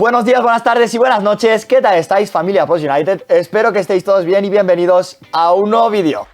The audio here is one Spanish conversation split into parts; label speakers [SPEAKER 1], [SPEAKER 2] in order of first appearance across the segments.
[SPEAKER 1] Buenos días, buenas tardes y buenas noches. ¿Qué tal estáis, familia Post United? Espero que estéis todos bien y bienvenidos a un nuevo vídeo.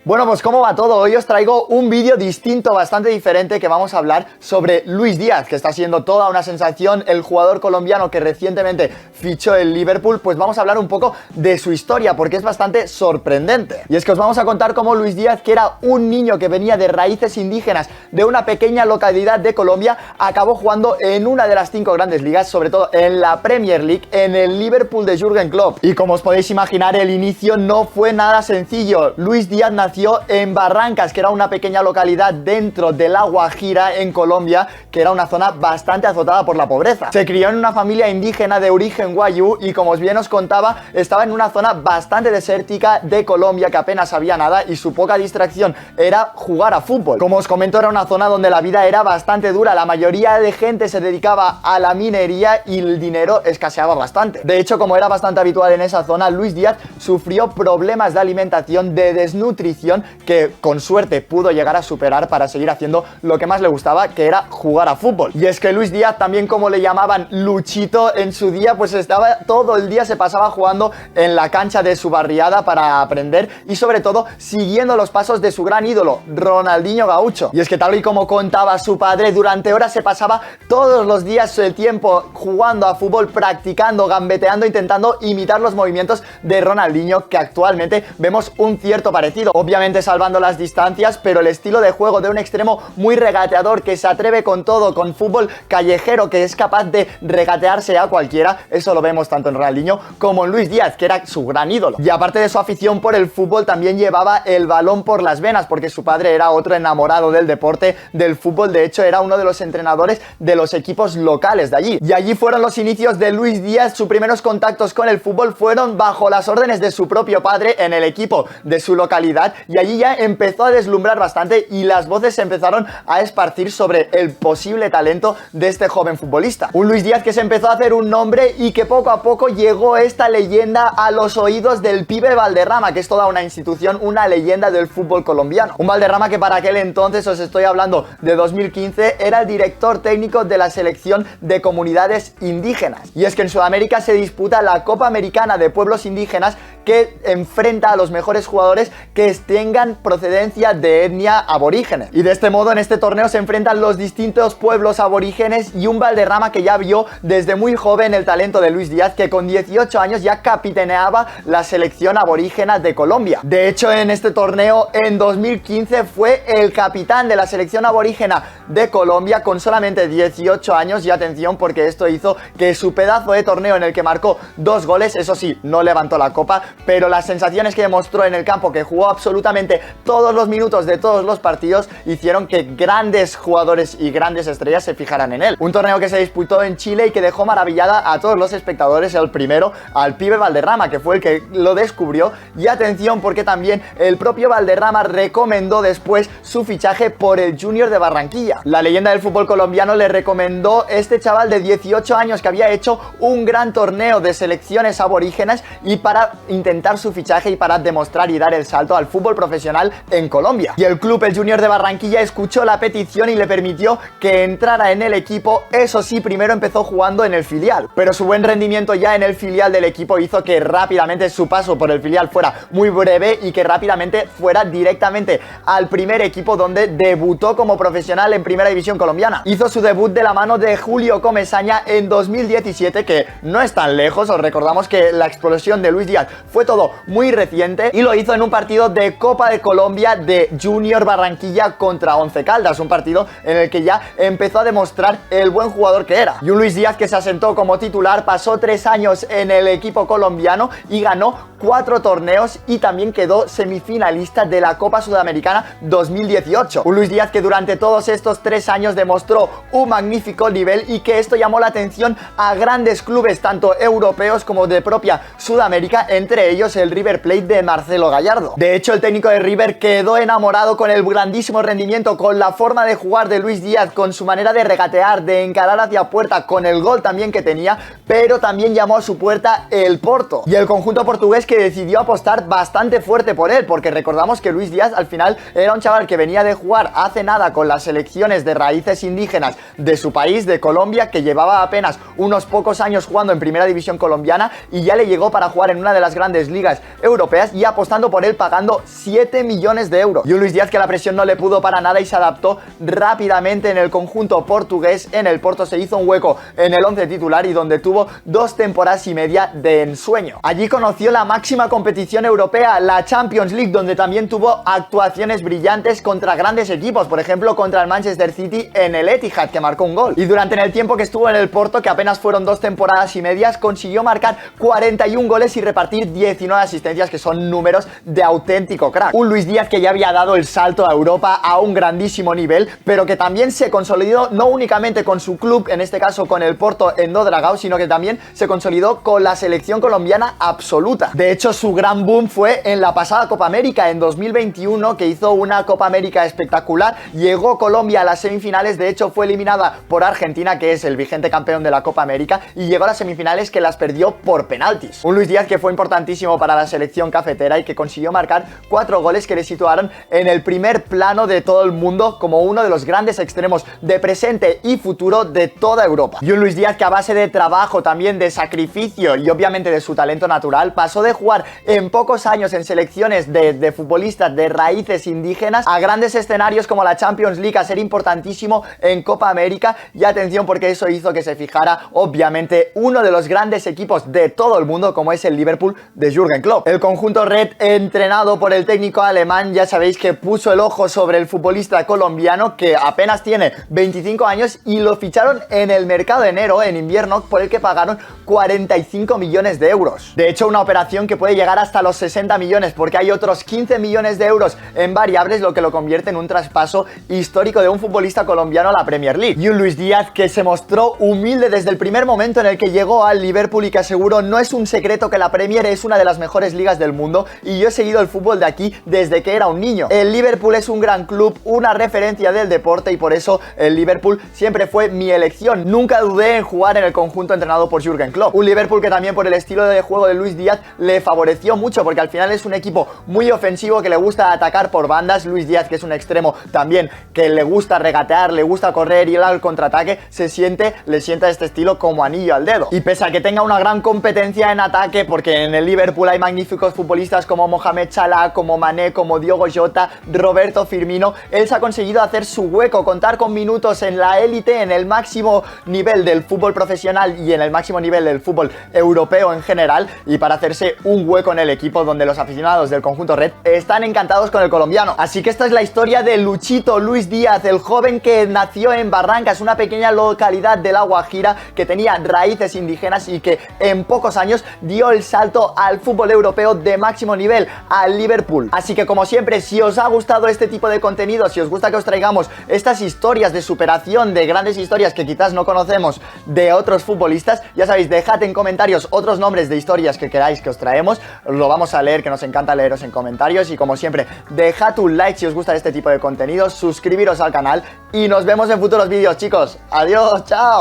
[SPEAKER 1] Bueno, pues ¿cómo va todo? Hoy os traigo un vídeo distinto, bastante diferente, que vamos a hablar sobre Luis Díaz, que está siendo toda una sensación, el jugador colombiano que recientemente fichó el Liverpool. Pues vamos a hablar un poco de su historia, porque es bastante sorprendente. Y es que os vamos a contar cómo Luis Díaz, que era un niño que venía de raíces indígenas de una pequeña localidad de Colombia, acabó jugando en una de las 5 grandes ligas, sobre todo en la Premier League, en el Liverpool de Jürgen Klopp. Y como os podéis imaginar, el inicio no fue nada sencillo. Luis Díaz nació en Barrancas, que era una pequeña localidad dentro de La Guajira, en Colombia, que era una zona bastante azotada por la pobreza. Se crió en una familia indígena de origen guayú y, como bien os contaba, estaba en una zona bastante desértica de Colombia, que apenas había nada y su poca distracción era jugar a fútbol. Como os comento, era una zona donde la vida era bastante dura. La mayoría de gente se dedicaba a la minería y el dinero escaseaba bastante. De hecho, como era bastante habitual en esa zona, Luis Díaz sufrió problemas de alimentación, de desnutrición, que con suerte pudo llegar a superar para seguir haciendo lo que más le gustaba, que era jugar a fútbol. Y es que Luis Díaz, también como le llamaban Luchito en su día, pues estaba todo el día, se pasaba jugando en la cancha de su barriada para aprender y sobre todo siguiendo los pasos de su gran ídolo, Ronaldinho Gaúcho. Y es que tal y como contaba su padre, durante horas se pasaba todos los días el tiempo jugando a fútbol, practicando, gambeteando, intentando imitar los movimientos de Ronaldinho, que actualmente vemos un cierto parecido. Obviamente salvando las distancias, pero el estilo de juego de un extremo muy regateador, que se atreve con todo, con fútbol callejero, que es capaz de regatearse a cualquiera, eso lo vemos tanto en Ronaldinho como en Luis Díaz, que era su gran ídolo. Y aparte de su afición por el fútbol, también llevaba el balón por las venas, porque su padre era otro enamorado del deporte, del fútbol. De hecho, era uno de los entrenadores de los equipos locales de allí. Y allí fueron los inicios de Luis Díaz. Sus primeros contactos con el fútbol fueron bajo las órdenes de su propio padre en el equipo de su localidad, y allí ya empezó a deslumbrar bastante y las voces se empezaron a esparcir sobre el posible talento de este joven futbolista. Un Luis Díaz que se empezó a hacer un nombre y que poco a poco llegó esta leyenda a los oídos del pibe Valderrama, que es toda una institución, una leyenda del fútbol colombiano. Un Valderrama que para aquel entonces, os estoy hablando de 2015, era el director técnico de la selección de comunidades indígenas. Y es que en Sudamérica se disputa la Copa Americana de Pueblos Indígenas, que enfrenta a los mejores jugadores que tengan procedencia de etnia aborígene. Y de este modo, en este torneo se enfrentan los distintos pueblos aborígenes y un Valderrama que ya vio desde muy joven el talento de Luis Díaz, que con 18 años ya capitaneaba la selección aborígena de Colombia. De hecho, en este torneo, en 2015, fue el capitán de la selección aborígena de Colombia con solamente 18 años. Y atención, porque esto hizo que su pedazo de torneo, en el que marcó 2 goles, eso sí, no levantó la copa, pero las sensaciones que demostró en el campo, que jugó absolutamente todos los minutos de todos los partidos, hicieron que grandes jugadores y grandes estrellas se fijaran en él. Un torneo que se disputó en Chile y que dejó maravillada a todos los espectadores. El primero, al pibe Valderrama, que fue el que lo descubrió. Y atención, porque también el propio Valderrama recomendó después su fichaje por el Junior de Barranquilla. La leyenda del fútbol colombiano le recomendó este chaval de 18 años que había hecho un gran torneo de selecciones aborígenas, y para intentar su fichaje y para demostrar y dar el salto al fútbol profesional en Colombia. Y el club, el Junior de Barranquilla, escuchó la petición y le permitió que entrara en el equipo. Eso sí, primero empezó jugando en el filial, pero su buen rendimiento ya en el filial del equipo hizo que rápidamente su paso por el filial fuera muy breve y que rápidamente fuera directamente al primer equipo, donde debutó como profesional en primera división colombiana. Hizo su debut de la mano de Julio Comesaña en 2017, que no es tan lejos. Os recordamos que la explosión de Luis Díaz fue todo muy reciente, y lo hizo en un partido de Copa de Colombia de Junior Barranquilla contra Once Caldas, un partido en el que ya empezó a demostrar el buen jugador que era. Y un Luis Díaz que se asentó como titular, pasó 3 años en el equipo colombiano y ganó 4 torneos, y también quedó semifinalista de la Copa Sudamericana 2018. Un Luis Díaz que durante todos estos 3 años demostró un magnífico nivel, y que esto llamó la atención a grandes clubes, tanto europeos como de propia Sudamérica, entre entre ellos el River Plate de Marcelo Gallardo. De hecho, el técnico de River quedó enamorado con el grandísimo rendimiento, con la forma de jugar de Luis Díaz, con su manera de regatear, de encarar hacia puerta, con el gol también que tenía, pero también llamó a su puerta el Porto y el conjunto portugués, que decidió apostar bastante fuerte por él, porque recordamos que Luis Díaz al final era un chaval que venía de jugar hace nada con las selecciones de raíces indígenas de su país, de Colombia, que llevaba apenas unos pocos años jugando en primera división colombiana y ya le llegó para jugar en una de las grandes ligas europeas, y apostando por él pagando 7 millones de euros. Y un Luis Díaz que la presión no le pudo para nada y se adaptó rápidamente en el conjunto portugués. En el Porto se hizo un hueco en el 11 titular y donde tuvo 2 temporadas y media de ensueño. Allí conoció la máxima competición europea, la Champions League, donde también tuvo actuaciones brillantes contra grandes equipos, por ejemplo contra el Manchester City en el Etihad, que marcó un gol. Y durante el tiempo que estuvo en el Porto, que apenas fueron 2 temporadas y medias, consiguió marcar 41 goles y repartir 19 asistencias, que son números de auténtico crack. Un Luis Díaz que ya había dado el salto a Europa a un grandísimo nivel, pero que también se consolidó no únicamente con su club, en este caso con el Porto en Do Dragao, sino que también se consolidó con la selección colombiana absoluta. De hecho, su gran boom fue en la pasada Copa América, en 2021, que hizo una Copa América espectacular. Llegó Colombia a las semifinales, de hecho fue eliminada por Argentina, que es el vigente campeón de la Copa América, y llegó a las semifinales, que las perdió por penaltis. Un Luis Díaz que fue importantísimo para la selección cafetera y que consiguió marcar 4 goles que le situaron en el primer plano de todo el mundo como uno de los grandes extremos de presente y futuro de toda Europa. Y un Luis Díaz que, a base de trabajo, también de sacrificio y obviamente de su talento natural, pasó de jugar en pocos años en selecciones de futbolistas de raíces indígenas a grandes escenarios como la Champions League, a ser importantísimo en Copa América. Y atención, porque eso hizo que se fijara obviamente uno de los grandes equipos de todo el mundo, como es el Liverpool de Jürgen Klopp. El conjunto red, entrenado por el técnico alemán, ya sabéis que puso el ojo sobre el futbolista colombiano, que apenas tiene 25 años, y lo ficharon en el mercado de enero, en invierno, por el que pagaron 45 millones de euros. De hecho, una operación que puede llegar hasta los 60 millones, porque hay otros 15 millones de euros en variables, lo que lo convierte en un traspaso histórico de un futbolista colombiano a la Premier League. Y un Luis Díaz que se mostró humilde desde el primer momento en el que llegó al Liverpool, y que aseguró: no es un secreto que la Premier es una de las mejores ligas del mundo y yo he seguido el fútbol de aquí desde que era un niño. El Liverpool es un gran club, una referencia del deporte, y por eso el Liverpool siempre fue mi elección. Nunca dudé en jugar en el conjunto entrenado por Jürgen Klopp. Un Liverpool que también, por el estilo de juego de Luis Díaz, le favoreció mucho, porque al final es un equipo muy ofensivo que le gusta atacar por bandas. Luis Díaz, que es un extremo también que le gusta regatear, le gusta correr, ir al contraataque, le sienta este estilo como anillo al dedo. Y pese a que tenga una gran competencia en ataque, porque en el Liverpool hay magníficos futbolistas como Mohamed Salah, como Mané, como Diogo Jota, Roberto Firmino, él se ha conseguido hacer su hueco, contar con minutos en la élite, en el máximo nivel del fútbol profesional y en el máximo nivel del fútbol europeo en general, y para hacerse un hueco en el equipo, donde los aficionados del conjunto red están encantados con el colombiano. Así que esta es la historia de Luchito Luis Díaz, el joven que nació en Barrancas, una pequeña localidad de La Guajira que tenía raíces indígenas y que en pocos años dio el salto al fútbol europeo de máximo nivel, al Liverpool. Así que, como siempre, si os ha gustado este tipo de contenido, si os gusta que os traigamos estas historias de superación, de grandes historias que quizás no conocemos de otros futbolistas, ya sabéis, dejad en comentarios otros nombres de historias que queráis que os traemos, lo vamos a leer, que nos encanta leeros en comentarios. Y como siempre, dejad un like si os gusta este tipo de contenido, suscribiros al canal y nos vemos en futuros vídeos, chicos. Adiós, chao.